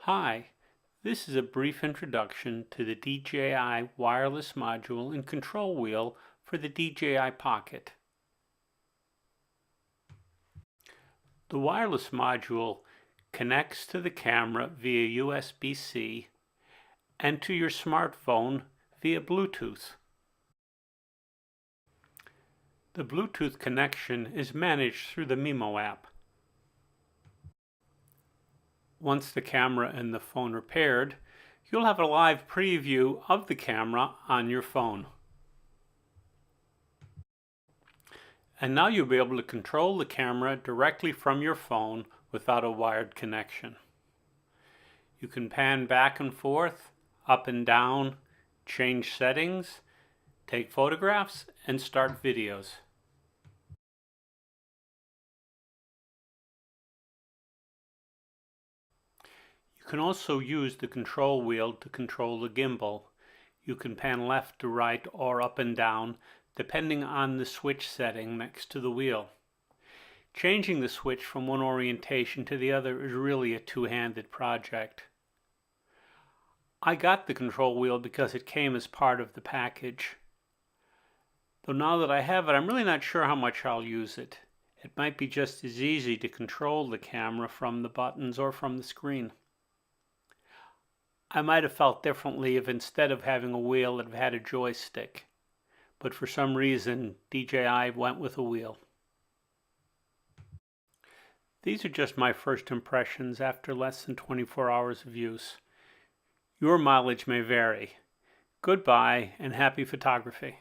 Hi, this is a brief introduction to the DJI wireless module and control wheel for the DJI Pocket. The wireless module connects to the camera via USB-C and to your smartphone via Bluetooth. The Bluetooth connection is managed through the Mimo app. Once the camera and the phone are paired, you'll have a live preview of the camera on your phone. And now you'll be able to control the camera directly from your phone without a wired connection. You can pan back and forth, up and down, change settings, take photographs, and start videos. You can also use the control wheel to control the gimbal. You can pan left to right or up and down depending on the switch setting next to the wheel. Changing the switch from one orientation to the other is really a two-handed project. I got the control wheel because it came as part of the package. Though now that I have it, I'm really not sure how much I'll use it. It might be just as easy to control the camera from the buttons or from the screen. I might have felt differently if instead of having a wheel it had a joystick, but for some reason DJI went with a wheel. These are just my first impressions after less than 24 hours of use. Your mileage may vary. Goodbye and happy photography.